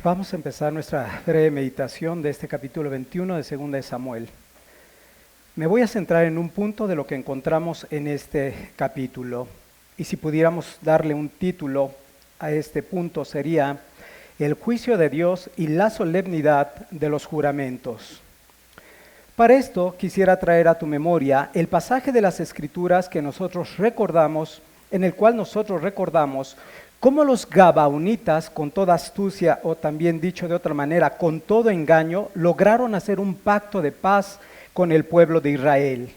Vamos a empezar nuestra breve meditación de este capítulo 21 de Segunda de Samuel. Me voy a centrar en un punto de lo que encontramos en este capítulo. Y si pudiéramos darle un título a este punto sería el juicio de Dios y la solemnidad de los juramentos. Para esto quisiera traer a tu memoria el pasaje de las Escrituras que nosotros recordamos, en el cual nosotros recordamos cómo los Gabaonitas, con toda astucia, o también dicho de otra manera, con todo engaño, lograron hacer un pacto de paz con el pueblo de Israel.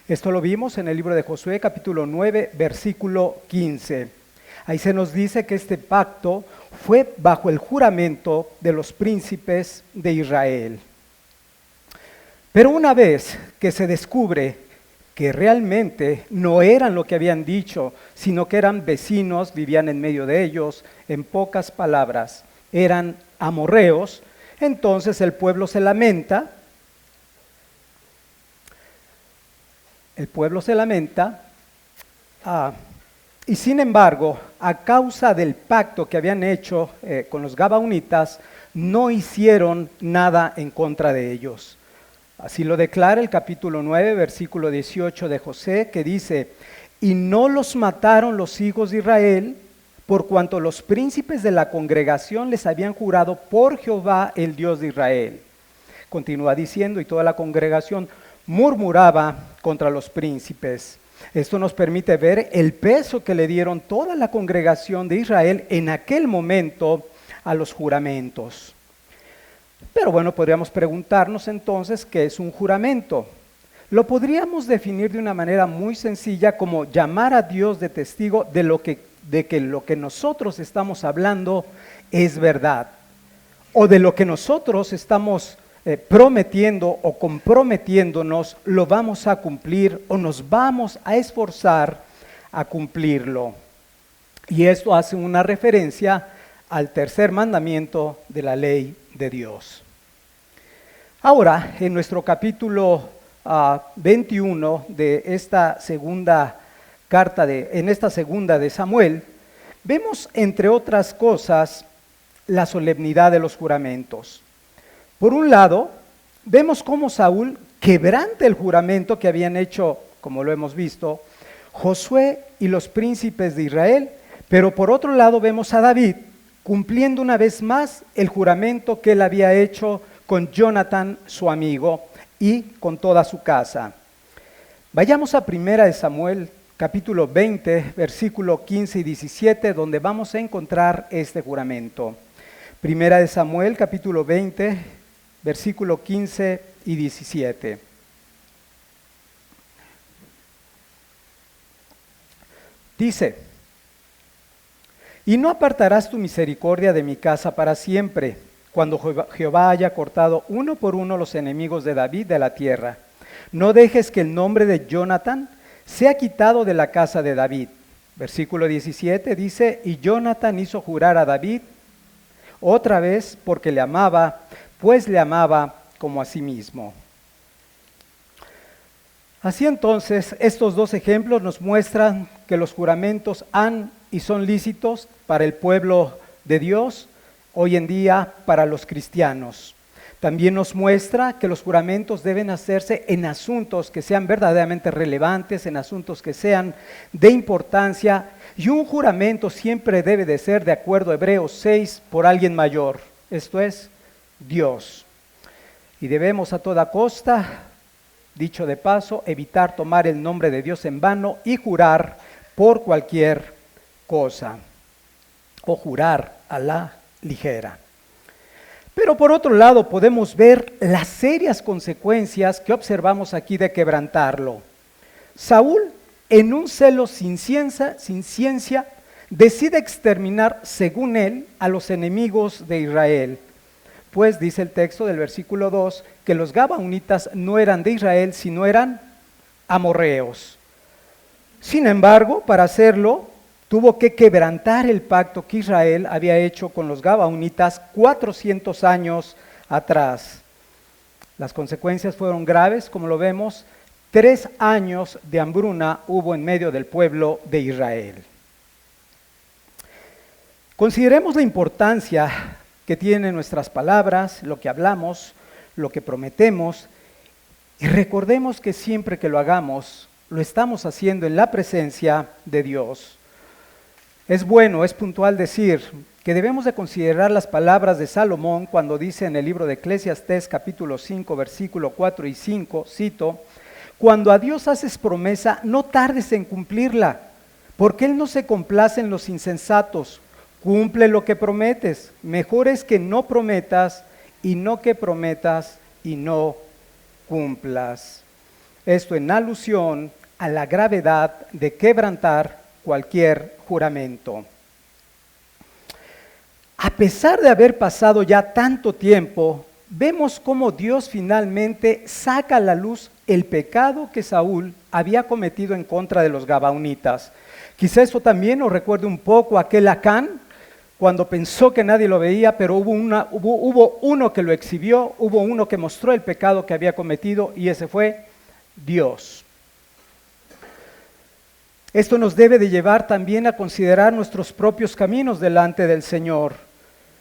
Esto lo vimos en el libro de Josué, capítulo 9, versículo 15. Ahí se nos dice que este pacto fue bajo el juramento de los príncipes de Israel. Pero una vez que se descubre que realmente no eran lo que habían dicho, sino que eran vecinos, vivían en medio de ellos, en pocas palabras, eran amorreos, entonces el pueblo se lamenta, y sin embargo, a causa del pacto que habían hecho con los Gabaonitas, no hicieron nada en contra de ellos. Así lo declara el capítulo 9, versículo 18 de Josué, que dice: y no los mataron los hijos de Israel, por cuanto los príncipes de la congregación les habían jurado por Jehová, el Dios de Israel. Continúa diciendo, y toda la congregación murmuraba contra los príncipes. Esto nos permite ver el peso que le dieron toda la congregación de Israel en aquel momento a los juramentos. Pero bueno, podríamos preguntarnos entonces, ¿qué es un juramento? Lo podríamos definir de una manera muy sencilla como llamar a Dios de testigo de que lo que nosotros estamos hablando es verdad, o de lo que nosotros estamos prometiendo o comprometiéndonos lo vamos a cumplir o nos vamos a esforzar a cumplirlo. Y esto hace una referencia al tercer mandamiento de la ley de Dios. Ahora, en nuestro capítulo 21 de esta segunda carta en esta segunda de Samuel, vemos entre otras cosas la solemnidad de los juramentos. Por un lado, vemos cómo Saúl quebranta el juramento que habían hecho, como lo hemos visto, Josué y los príncipes de Israel, pero por otro lado vemos a David cumpliendo una vez más el juramento que él había hecho con Jonatán, su amigo, y con toda su casa. Vayamos a Primera de Samuel, capítulo 20, versículo 15 y 17, donde vamos a encontrar este juramento. Primera de Samuel, capítulo 20, versículo 15 y 17. Dice: y no apartarás tu misericordia de mi casa para siempre, cuando Jehová haya cortado uno por uno los enemigos de David de la tierra. No dejes que el nombre de Jonatán sea quitado de la casa de David. Versículo 17 dice: y Jonatán hizo jurar a David otra vez porque le amaba, pues le amaba como a sí mismo. Así entonces, estos dos ejemplos nos muestran que los juramentos han y son lícitos para el pueblo de Dios, hoy en día para los cristianos. También nos muestra que los juramentos deben hacerse en asuntos que sean verdaderamente relevantes, en asuntos que sean de importancia, y un juramento siempre debe de ser, de acuerdo a Hebreos 6, por alguien mayor, esto es, Dios. Y debemos a toda costa, dicho de paso, evitar tomar el nombre de Dios en vano y jurar por cualquier cosa, o jurar a la ligera. Pero por otro lado podemos ver las serias consecuencias que observamos aquí de quebrantarlo. Saúl, en un celo sin ciencia, decide exterminar, según él, a los enemigos de Israel. Pues dice el texto del versículo 2, que los Gabaonitas no eran de Israel, sino eran amorreos. Sin embargo, para hacerlo, tuvo que quebrantar el pacto que Israel había hecho con los Gabaonitas 400 años atrás. Las consecuencias fueron graves, como lo vemos. 3 años de hambruna hubo en medio del pueblo de Israel. Consideremos la importancia que tienen nuestras palabras, lo que hablamos, lo que prometemos, y recordemos que siempre que lo hagamos, lo estamos haciendo en la presencia de Dios. Es bueno, es puntual decir que debemos de considerar las palabras de Salomón cuando dice en el libro de Eclesiastés capítulo 5, versículo 4 y 5, cito: cuando a Dios haces promesa, no tardes en cumplirla, porque Él no se complace en los insensatos. Cumple lo que prometes. Mejor es que no prometas y no que prometas y no cumplas. Esto en alusión a la gravedad de quebrantar cualquier juramento. A pesar de haber pasado ya tanto tiempo, vemos cómo Dios finalmente saca a la luz el pecado que Saúl había cometido en contra de los gabaonitas. Quizá eso también nos recuerde un poco a aquel Acán, cuando pensó que nadie lo veía, pero hubo uno que lo exhibió, hubo uno que mostró el pecado que había cometido, y ese fue Dios. Esto nos debe de llevar también a considerar nuestros propios caminos delante del Señor.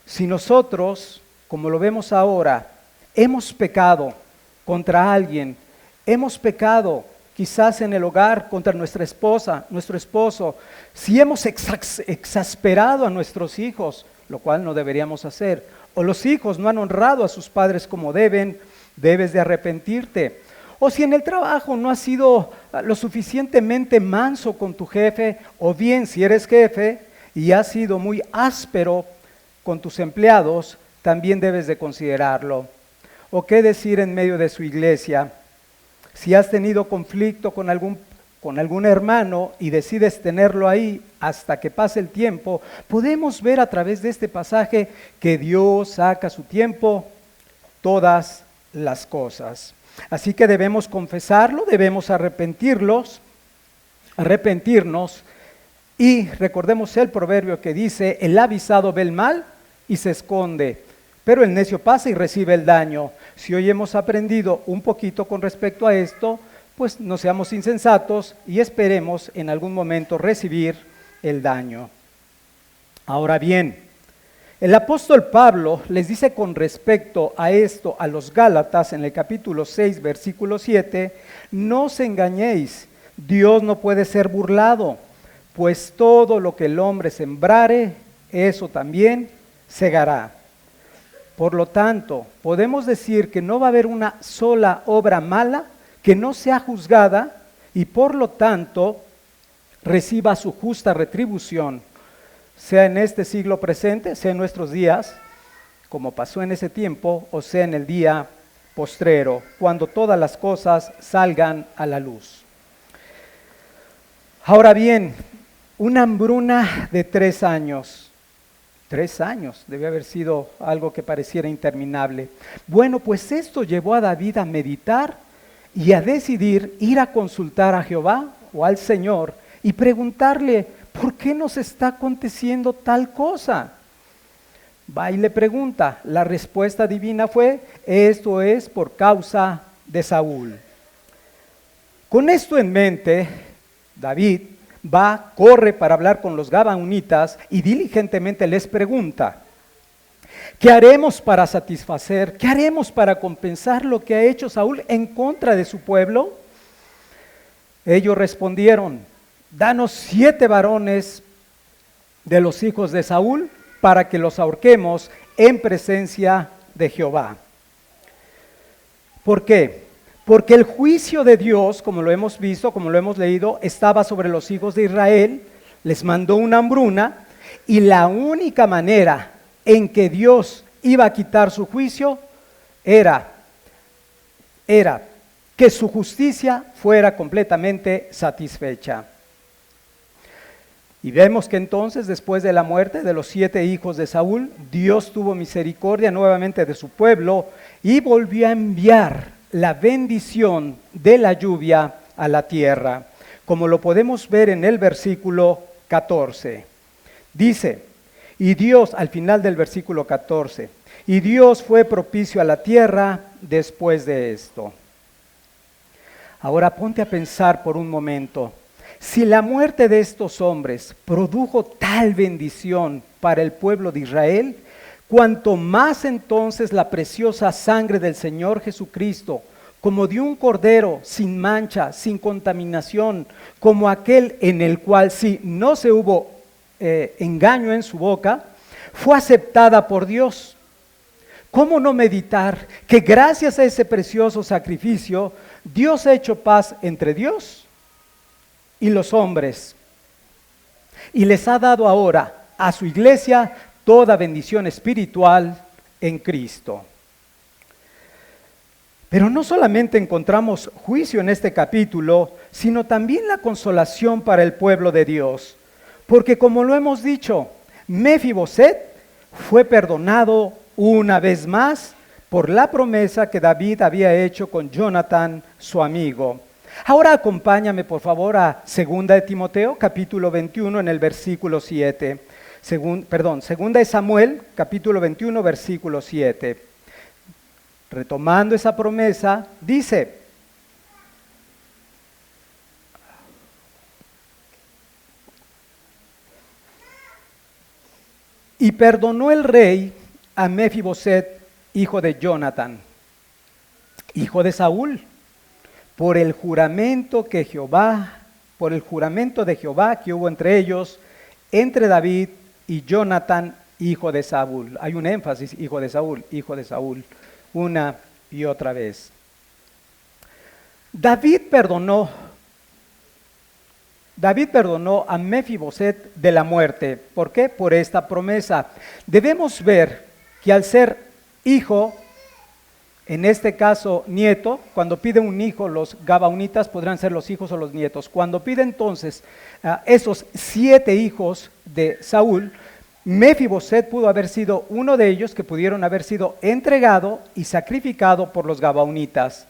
Si nosotros, como lo vemos ahora, hemos pecado contra alguien, hemos pecado quizás en el hogar contra nuestra esposa, nuestro esposo, si hemos exasperado a nuestros hijos, lo cual no deberíamos hacer, o los hijos no han honrado a sus padres como deben, debes de arrepentirte. O si en el trabajo no has sido lo suficientemente manso con tu jefe, o bien si eres jefe y has sido muy áspero con tus empleados, también debes de considerarlo. O qué decir en medio de su iglesia. Si has tenido conflicto con algún hermano y decides tenerlo ahí hasta que pase el tiempo, podemos ver a través de este pasaje que Dios saca a su tiempo todas las cosas. Así que debemos confesarlo, debemos arrepentirnos, y recordemos el proverbio que dice: el avisado ve el mal y se esconde, pero el necio pasa y recibe el daño. Si hoy hemos aprendido un poquito con respecto a esto, pues no seamos insensatos y esperemos en algún momento recibir el daño. Ahora bien, el apóstol Pablo les dice con respecto a esto a los Gálatas en el capítulo 6, versículo 7, no os engañéis, Dios no puede ser burlado, pues todo lo que el hombre sembrare, eso también segará. Por lo tanto, podemos decir que no va a haber una sola obra mala que no sea juzgada y por lo tanto reciba su justa retribución, sea en este siglo presente, sea en nuestros días, como pasó en ese tiempo, o sea en el día postrero, cuando todas las cosas salgan a la luz. Ahora bien, una hambruna de 3 años. 3 años, debe haber sido algo que pareciera interminable. Bueno, pues esto llevó a David a meditar y a decidir ir a consultar a Jehová o al Señor y preguntarle: ¿por qué nos está aconteciendo tal cosa? Va y le pregunta. La respuesta divina fue: esto es por causa de Saúl. Con esto en mente, David corre para hablar con los gabaonitas y diligentemente les pregunta: ¿qué haremos para satisfacer? ¿Qué haremos para compensar lo que ha hecho Saúl en contra de su pueblo? Ellos respondieron: danos 7 varones de los hijos de Saúl para que los ahorquemos en presencia de Jehová. ¿Por qué? Porque el juicio de Dios, como lo hemos visto, como lo hemos leído, estaba sobre los hijos de Israel, les mandó una hambruna, y la única manera en que Dios iba a quitar su juicio era que su justicia fuera completamente satisfecha. Y vemos que entonces, después de la muerte de los 7 hijos de Saúl, Dios tuvo misericordia nuevamente de su pueblo y volvió a enviar la bendición de la lluvia a la tierra, como lo podemos ver en el versículo 14. Dice, y Dios, al final del versículo 14, y Dios fue propicio a la tierra después de esto. Ahora ponte a pensar por un momento, si la muerte de estos hombres produjo tal bendición para el pueblo de Israel, cuanto más entonces la preciosa sangre del Señor Jesucristo, como de un cordero sin mancha, sin contaminación, como aquel en el cual sí no se hubo engaño en su boca, fue aceptada por Dios. ¿Cómo no meditar que gracias a ese precioso sacrificio, Dios ha hecho paz entre Dios y los hombres? Y les ha dado ahora a su iglesia toda bendición espiritual en Cristo. Pero no solamente encontramos juicio en este capítulo, sino también la consolación para el pueblo de Dios. Porque como lo hemos dicho, Mefiboset fue perdonado una vez más por la promesa que David había hecho con Jonathan, su amigo. Ahora acompáñame por favor a 2 de Timoteo, capítulo 21, en el versículo 7. Segunda de Samuel, capítulo 21, versículo 7. Retomando esa promesa, dice: y perdonó el rey a Mefiboset, hijo de Jonathan, hijo de Saúl, por el juramento de Jehová que hubo entre ellos, entre David y Jonathan, hijo de Saúl. Hay un énfasis, hijo de Saúl, una y otra vez. David perdonó a Mefiboset de la muerte. ¿Por qué? Por esta promesa. Debemos ver que al ser hijo, en este caso nieto, cuando pide un hijo, los gabaonitas podrán ser los hijos o los nietos. Cuando pide entonces esos 7 hijos de Saúl, Mefiboset pudo haber sido uno de ellos que pudieron haber sido entregado y sacrificado por los gabaonitas.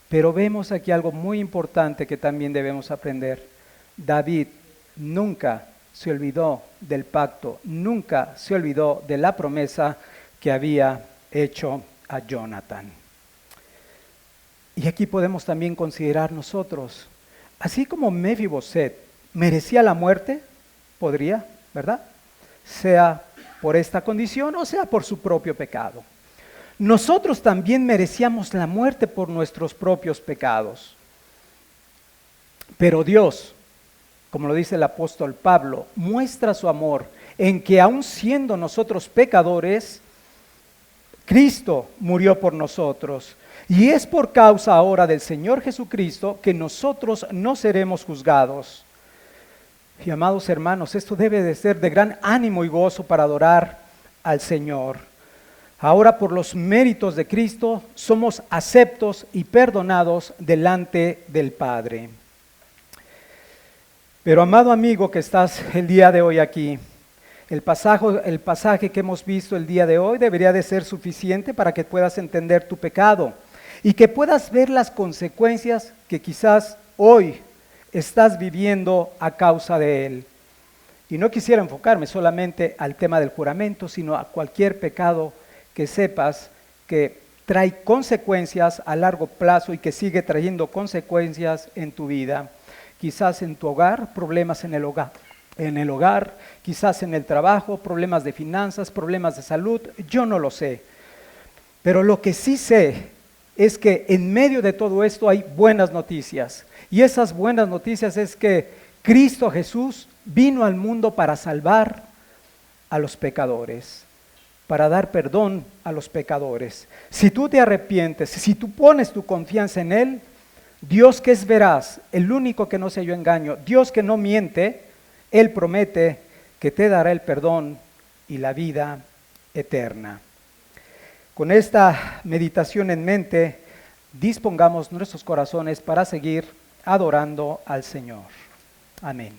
Pero vemos aquí algo muy importante que también debemos aprender. David nunca se olvidó del pacto, nunca se olvidó de la promesa que había hecho a Jonathan. Y aquí podemos también considerar nosotros, así como Mefiboset merecía la muerte, podría, ¿verdad? Sea por esta condición o sea por su propio pecado. Nosotros también merecíamos la muerte por nuestros propios pecados. Pero Dios, como lo dice el apóstol Pablo, muestra su amor en que aun siendo nosotros pecadores, Cristo murió por nosotros. Y es por causa ahora del Señor Jesucristo que nosotros no seremos juzgados. Y amados hermanos, esto debe de ser de gran ánimo y gozo para adorar al Señor. Ahora por los méritos de Cristo somos aceptos y perdonados delante del Padre. Pero amado amigo que estás el día de hoy aquí, el pasaje que hemos visto el día de hoy debería de ser suficiente para que puedas entender tu pecado y que puedas ver las consecuencias que quizás hoy estás viviendo a causa de él. Y no quisiera enfocarme solamente al tema del juramento, sino a cualquier pecado que sepas que trae consecuencias a largo plazo y que sigue trayendo consecuencias en tu vida. Quizás en tu hogar, problemas en el hogar, quizás en el trabajo, problemas de finanzas, problemas de salud, yo no lo sé. Pero lo que sí sé es que en medio de todo esto hay buenas noticias. Y esas buenas noticias es que Cristo Jesús vino al mundo para salvar a los pecadores, para dar perdón a los pecadores. Si tú te arrepientes, si tú pones tu confianza en Él, Dios que es veraz, el único que no se halló engaño, Dios que no miente, Él promete que te dará el perdón y la vida eterna. Con esta meditación en mente, dispongamos nuestros corazones para seguir adorando al Señor. Amén.